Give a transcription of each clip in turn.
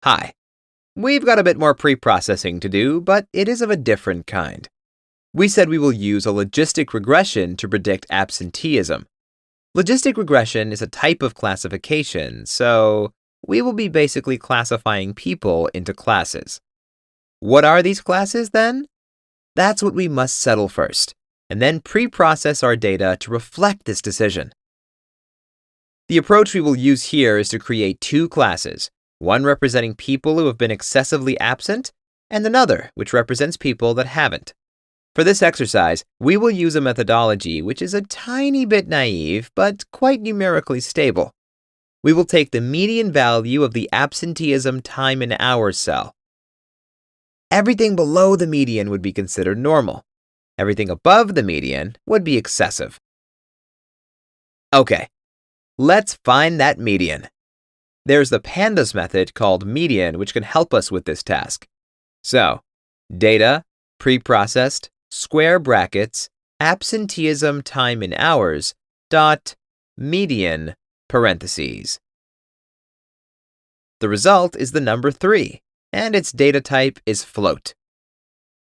Hi. We've got a bit more pre-processing to do, but it is of a different kind. We said we will use a logistic regression to predict absenteeism. Logistic regression is a type of classification, so we will be basically classifying people into classes. What are these classes then? That's what we must settle first, and then pre-process our data to reflect this decision. The approach we will use here is to create two classes, one representing people who have been excessively absent, and another which represents people that haven't. For this exercise, we will use a methodology which is a tiny bit naive, but quite numerically stable. We will take the median value of the absenteeism time in hours cell. Everything below the median would be considered normal. Everything above the median would be excessive. Okay, let's find that median. There's the pandas method called median which can help us with this task. So, data, pre-processed, square brackets, absenteeism time in hours, dot, median, parentheses. The result is the number 3, and its data type is float.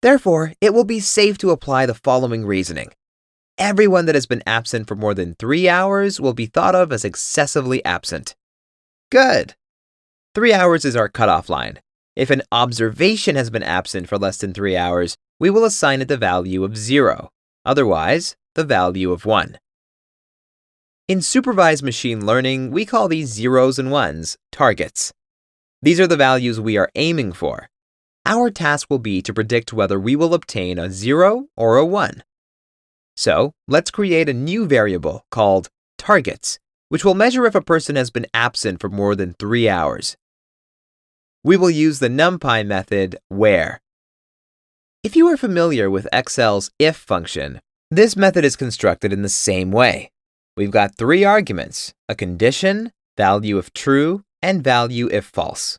Therefore, it will be safe to apply the following reasoning. Everyone that has been absent for more than 3 hours will be thought of as excessively absent. Good! 3 hours is our cutoff line. If an observation has been absent for less than 3 hours, we will assign it the value of 0, otherwise, the value of 1. In supervised machine learning, we call these zeros and ones targets. These are the values we are aiming for. Our task will be to predict whether we will obtain a 0 or a 1. So, let's create a new variable called targets, which will measure if a person has been absent for more than 3 hours. We will use the NumPy method where. If you are familiar with Excel's if function, this method is constructed in the same way. We've got 3 arguments, a condition, value if true, and value if false.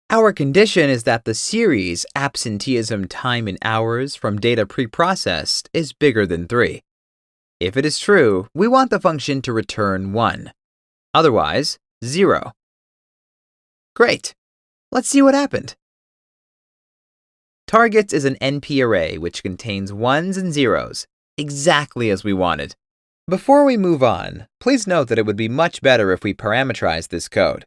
Our condition is that the series absenteeism time in hours from data pre-processed is bigger than 3. If it is true, we want the function to return 1. Otherwise, 0. Great! Let's see what happened. Targets is an NP array which contains ones and zeros, exactly as we wanted. Before we move on, please note that it would be much better if we parameterize this code.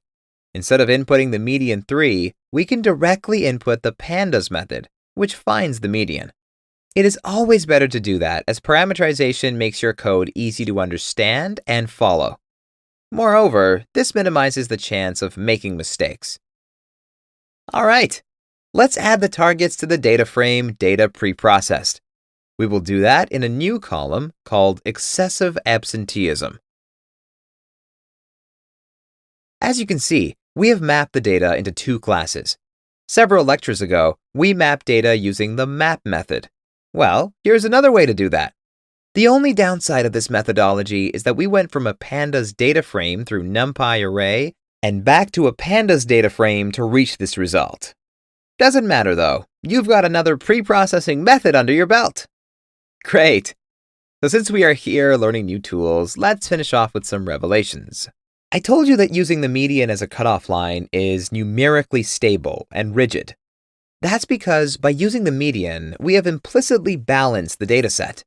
Instead of inputting the median 3, we can directly input the pandas method, which finds the median. It is always better to do that, as parameterization makes your code easy to understand and follow. Moreover, this minimizes the chance of making mistakes. All right, let's add the targets to the data frame data pre-processed. We will do that in a new column called excessive absenteeism. As you can see, we have mapped the data into 2 classes. Several lectures ago, we mapped data using the map method. Well, here's another way to do that. The only downside of this methodology is that we went from a pandas data frame through NumPy array and back to a pandas data frame to reach this result. Doesn't matter though, you've got another pre-processing method under your belt. Great! So since we are here learning new tools, let's finish off with some revelations. I told you that using the median as a cutoff line is numerically stable and rigid. That's because by using the median, we have implicitly balanced the dataset.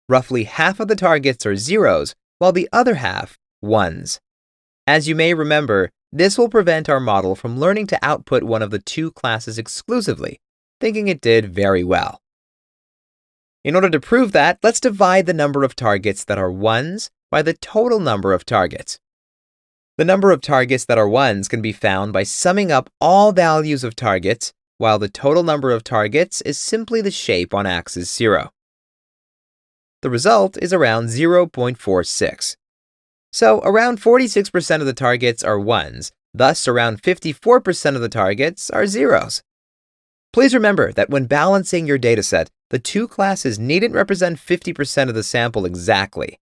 Roughly half of the targets are zeros, while the other half, ones. As you may remember, this will prevent our model from learning to output one of the 2 classes exclusively, thinking it did very well. In order to prove that, let's divide the number of targets that are ones by the total number of targets. The number of targets that are ones can be found by summing up all values of targets, while the total number of targets is simply the shape on axis 0. The result is around 0.46. So around 46% of the targets are ones, thus around 54% of the targets are zeros. Please remember that when balancing your dataset, the 2 classes needn't represent 50% of the sample exactly.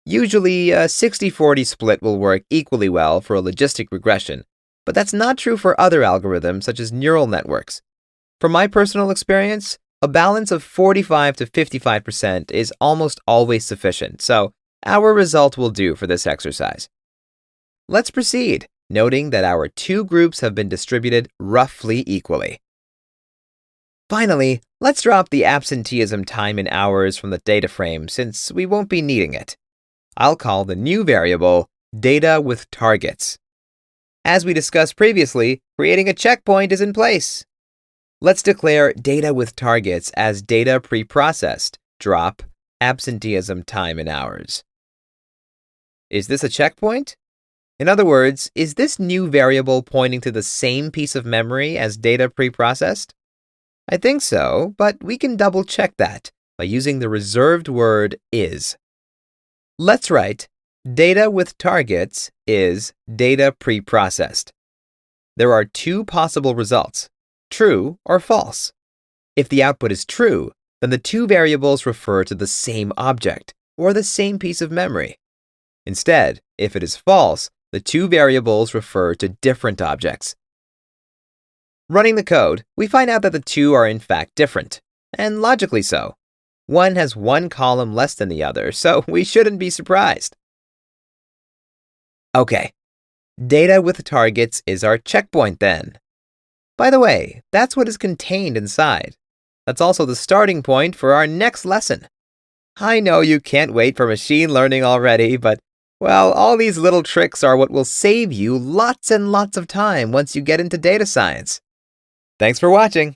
Usually, a 60-40 split will work equally well for a logistic regression, but that's not true for other algorithms such as neural networks. From my personal experience, a balance of 45 to 55% is almost always sufficient, so our result will do for this exercise. Let's proceed. noting that our two groups have been distributed roughly equally. Finally, let's drop the absenteeism time in hours from the data frame since we won't be needing it. I'll call the new variable data with targets. As we discussed previously, creating a checkpoint is in place. Let's declare data with targets as data preprocessed, drop absenteeism time in hours. Is this a checkpoint? In other words, is this new variable pointing to the same piece of memory as data preprocessed? I think so, but we can double check that by using the reserved word is. Let's write data with targets is data preprocessed. There are two possible results, true or false. If the output is true, then the two variables refer to the same object or the same piece of memory. Instead, if it is false, the two variables refer to different objects. Running the code, we find out that the two are in fact different, and logically so. One has one column less than the other, so we shouldn't be surprised. Okay, data with targets is our checkpoint then. By the way, that's what is contained inside. That's also the starting point for our next lesson. I know you can't wait for machine learning already, but, well, all these little tricks are what will save you lots and lots of time once you get into data science. Thanks for watching.